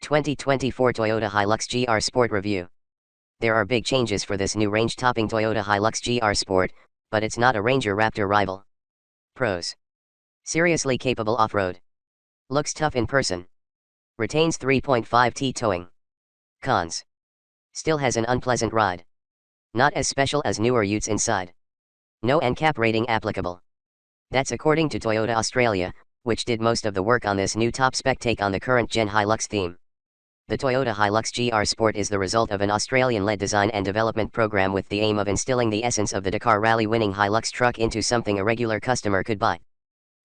2024 Toyota Hilux GR Sport Review. There are big changes for this new range-topping Toyota Hilux GR Sport, but it's not a Ranger Raptor rival. Pros: seriously capable off-road. Looks tough in person. Retains 3.5T towing. Cons: still has an unpleasant ride. Not as special as newer utes inside. No NCAP rating applicable. That's according to Toyota Australia, which did most of the work on this new top-spec take on the current Gen Hilux theme. The Toyota Hilux GR Sport is the result of an Australian-led design and development program with the aim of instilling the essence of the Dakar Rally-winning Hilux truck into something a regular customer could buy.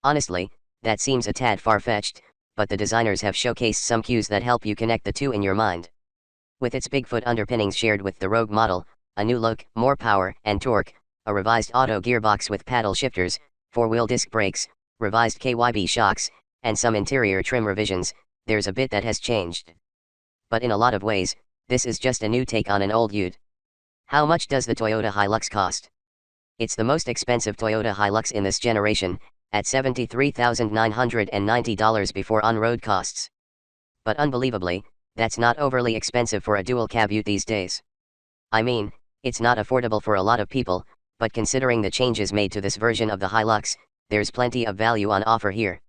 Honestly, that seems a tad far-fetched, but the designers have showcased some cues that help you connect the two in your mind. With its Bigfoot underpinnings shared with the Rogue model, a new look, more power and torque, a revised auto gearbox with paddle shifters, four-wheel disc brakes, revised KYB shocks, and some interior trim revisions, there's a bit that has changed. But in a lot of ways, this is just a new take on an old ute. How much does the Toyota Hilux cost? It's the most expensive Toyota Hilux in this generation, at $73,990 before on-road costs. But unbelievably, that's not overly expensive for a dual-cab ute these days. I mean, it's not affordable for a lot of people, but considering the changes made to this version of the Hilux, there's plenty of value on offer here.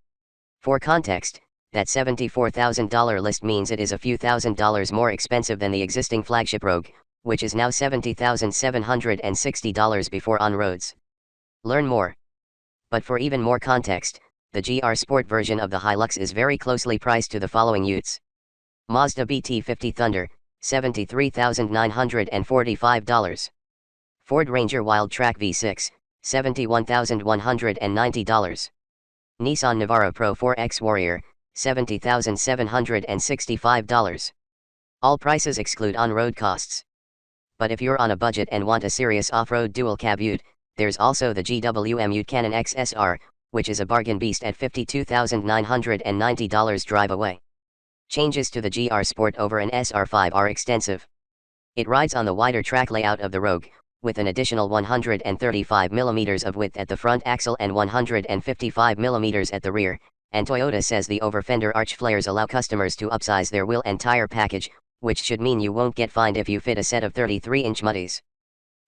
For context, that $74,000 list means it is a few $1,000s more expensive than the existing flagship Rogue, which is now $70,760 before on-roads. Learn more. But for even more context, the GR Sport version of the Hilux is very closely priced to the following utes. Mazda BT50 Thunder, $73,945. Ford Ranger Wildtrak V6, $71,190. Nissan Navara Pro 4X Warrior, $70,765. All prices exclude on-road costs. But if you're on a budget and want a serious off-road dual-cab ute, there's also the GWM Ute Cannon XSR, which is a bargain beast at $52,990 drive away. Changes to the GR Sport over an SR5 are extensive. It rides on the wider track layout of the Rogue, with an additional 135mm of width at the front axle and 155mm at the rear, and Toyota says the over-fender arch flares allow customers to upsize their wheel and tire package, which should mean you won't get fined if you fit a set of 33-inch muddies.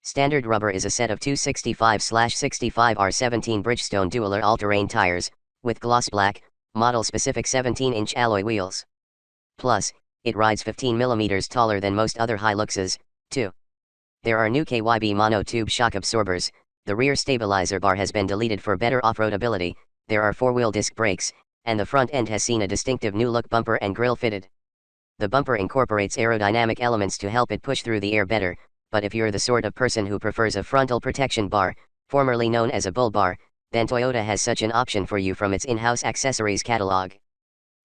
Standard rubber is a set of 265/65 R17 Bridgestone Dueler all-terrain tires, with gloss black, model-specific 17-inch alloy wheels. Plus, it rides 15mm taller than most other Hiluxes, too. There are new KYB monotube shock absorbers, the rear stabilizer bar has been deleted for better off-road ability, there are four-wheel disc brakes, and the front end has seen a distinctive new look bumper and grille fitted. The bumper incorporates aerodynamic elements to help it push through the air better, but if you're the sort of person who prefers a frontal protection bar, formerly known as a bull bar, then Toyota has such an option for you from its in-house accessories catalog.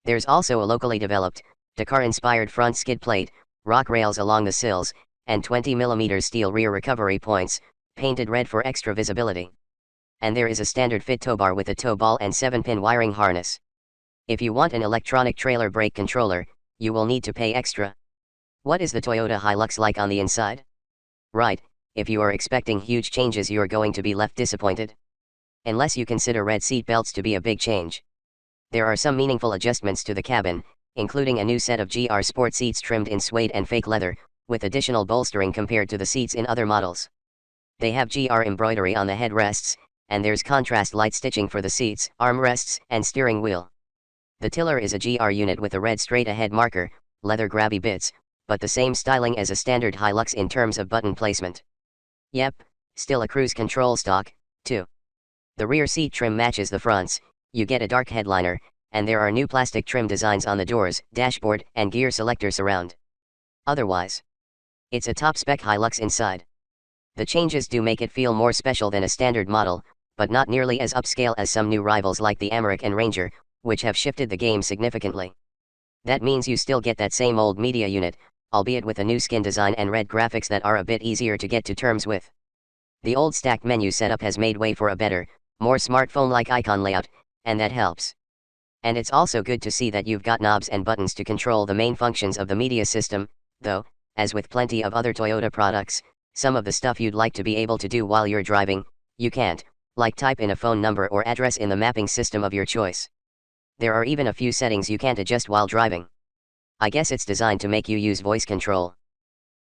There's also a locally developed, Dakar-inspired front skid plate, rock rails along the sills, and 20mm steel rear recovery points, painted red for extra visibility. And there is a standard fit tow bar with a tow ball and 7-pin wiring harness. If you want an electronic trailer brake controller, you will need to pay extra. What is the Toyota Hilux like on the inside? Right, if you are expecting huge changes, you're going to be left disappointed. Unless you consider red seat belts to be a big change. There are some meaningful adjustments to the cabin, including a new set of GR Sport seats trimmed in suede and fake leather, with additional bolstering compared to the seats in other models. They have GR embroidery on the headrests, and there's contrast light stitching for the seats, armrests, and steering wheel. The tiller is a GR unit with a red straight-ahead marker, leather grabby bits, but the same styling as a standard Hilux in terms of button placement. Yep, still a cruise control stock, too. The rear seat trim matches the fronts, you get a dark headliner, and there are new plastic trim designs on the doors, dashboard, and gear selector surround. Otherwise, it's a top-spec Hilux inside. The changes do make it feel more special than a standard model, but not nearly as upscale as some new rivals like the Amarok and Ranger, which have shifted the game significantly. That means you still get that same old media unit, albeit with a new skin design and red graphics that are a bit easier to get to terms with. The old stacked menu setup has made way for a better, more smartphone-like icon layout, and that helps. And it's also good to see that you've got knobs and buttons to control the main functions of the media system, though, as with plenty of other Toyota products, some of the stuff you'd like to be able to do while you're driving, you can't, like type in a phone number or address in the mapping system of your choice. There are even a few settings you can't adjust while driving. I guess it's designed to make you use voice control.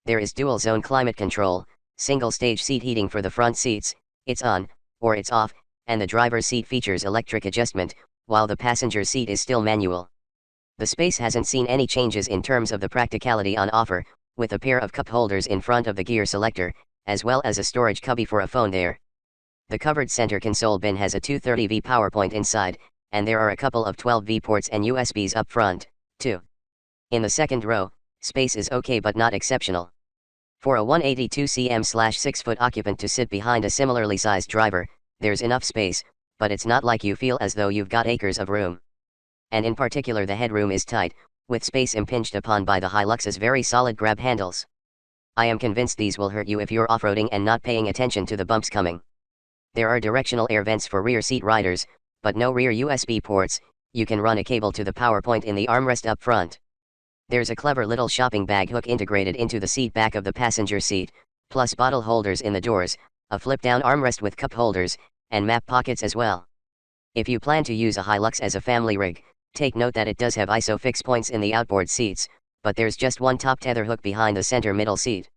There is dual zone climate control, single stage seat heating for the front seats, it's on, or it's off, and the driver's seat features electric adjustment, while the passenger seat is still manual. The Space hasn't seen any changes in terms of the practicality on offer, with a pair of cup holders in front of the gear selector, as well as a storage cubby for a phone there. The covered center console bin has a 230V power point inside, and there are a couple of 12V ports and USBs up front, too. In the second row, space is okay but not exceptional. For a 182 cm/6-foot occupant to sit behind a similarly sized driver, there's enough space, but it's not like you feel as though you've got acres of room. And in particular the headroom is tight, with space impinged upon by the Hilux's very solid grab handles. I am convinced these will hurt you if you're off-roading and not paying attention to the bumps coming. There are directional air vents for rear seat riders, but no rear USB ports. You can run a cable to the power point in the armrest up front. There's a clever little shopping bag hook integrated into the seat back of the passenger seat, plus bottle holders in the doors, a flip-down armrest with cup holders, and map pockets as well. If you plan to use a Hilux as a family rig, take note that it does have ISOFIX points in the outboard seats, but there's just one top tether hook behind the center middle seat.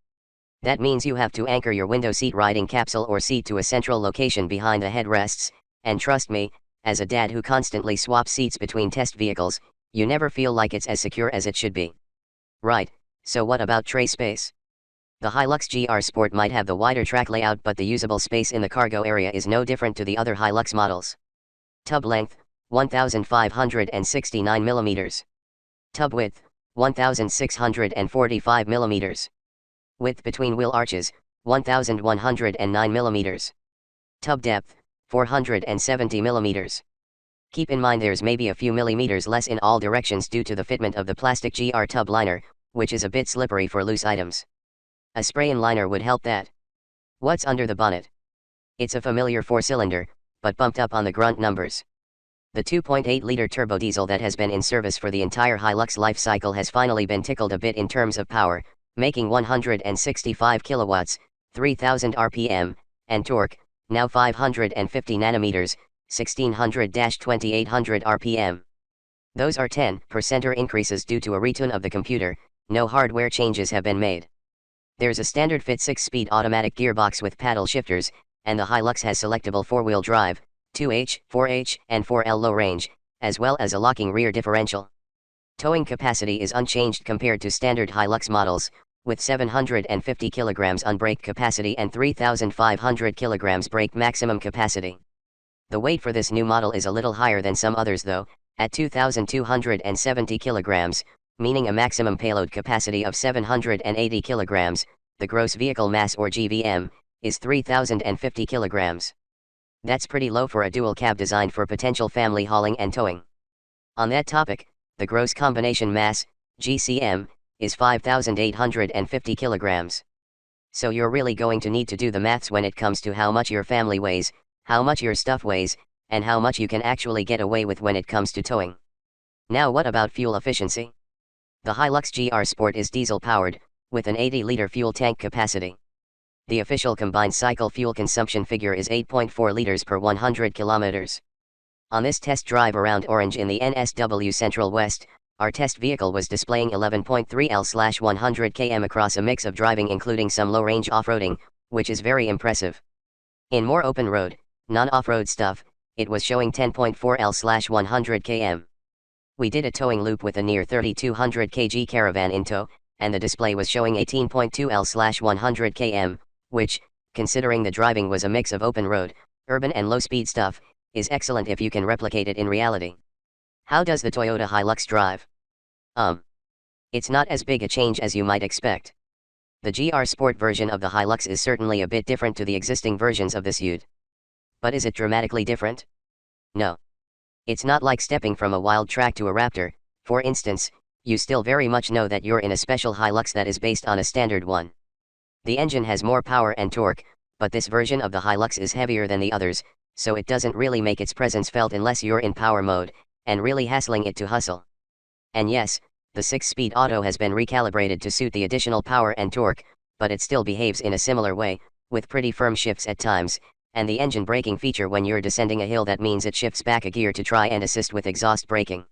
That means you have to anchor your window seat riding capsule or seat to a central location behind the headrests, and trust me, as a dad who constantly swaps seats between test vehicles, you never feel like it's as secure as it should be. Right, so what about tray space? The Hilux GR Sport might have the wider track layout, but the usable space in the cargo area is no different to the other Hilux models. Tub length, 1,569 mm. Tub width, 1,645 mm. Width between wheel arches, 1,109 mm. Tub depth, 470 mm. Keep in mind there's maybe a few millimeters less in all directions due to the fitment of the plastic GR tub liner, which is a bit slippery for loose items. A spray-in liner would help that. What's under the bonnet? It's a familiar 4-cylinder, but bumped up on the grunt numbers. The 2.8-liter turbo diesel that has been in service for the entire Hilux life cycle has finally been tickled a bit in terms of power, making 165 kilowatts, 3,000 RPM, and torque, now 550 nanometers, 1600-2800 RPM. Those are 10% increases due to a retune of the computer. No hardware changes have been made. There's a standard fit 6-speed automatic gearbox with paddle shifters, and the Hilux has selectable 4-wheel drive, 2H, 4H, and 4L low range, as well as a locking rear differential. Towing capacity is unchanged compared to standard Hilux models, with 750 kg on brake capacity and 3,500 kg brake maximum capacity. The weight for this new model is a little higher than some others though, at 2,270 kg, meaning a maximum payload capacity of 780 kg, the gross vehicle mass or GVM, is 3,050 kg. That's pretty low for a dual cab designed for potential family hauling and towing. On that topic, the gross combination mass, GCM, is 5,850 kg. So you're really going to need to do the maths when it comes to how much your family weighs, how much your stuff weighs, and how much you can actually get away with when it comes to towing. Now what about fuel efficiency? The Hilux GR Sport is diesel-powered, with an 80-liter fuel tank capacity. The official combined cycle fuel consumption figure is 8.4 liters per 100 kilometers. On this test drive around Orange in the NSW Central West, our test vehicle was displaying 11.3 L/100 km across a mix of driving including some low-range off-roading, which is very impressive. In more open road, non-off-road stuff, it was showing 10.4 L/100 km. We did a towing loop with a near 3,200 kg caravan in tow, and the display was showing 18.2 L/100 km, which, considering the driving was a mix of open road, urban and low-speed stuff, is excellent if you can replicate it in reality. How does the Toyota Hilux drive? It's not as big a change as you might expect. The GR Sport version of the Hilux is certainly a bit different to the existing versions of this ute. But is it dramatically different? No. It's not like stepping from a wild track to a Raptor, for instance. You still very much know that you're in a special Hilux that is based on a standard one. The engine has more power and torque, but this version of the Hilux is heavier than the others, so it doesn't really make its presence felt unless you're in power mode, and really hassling it to hustle. And yes, the 6-speed auto has been recalibrated to suit the additional power and torque, but it still behaves in a similar way, with pretty firm shifts at times, and the engine braking feature when you're descending a hill that means it shifts back a gear to try and assist with exhaust braking.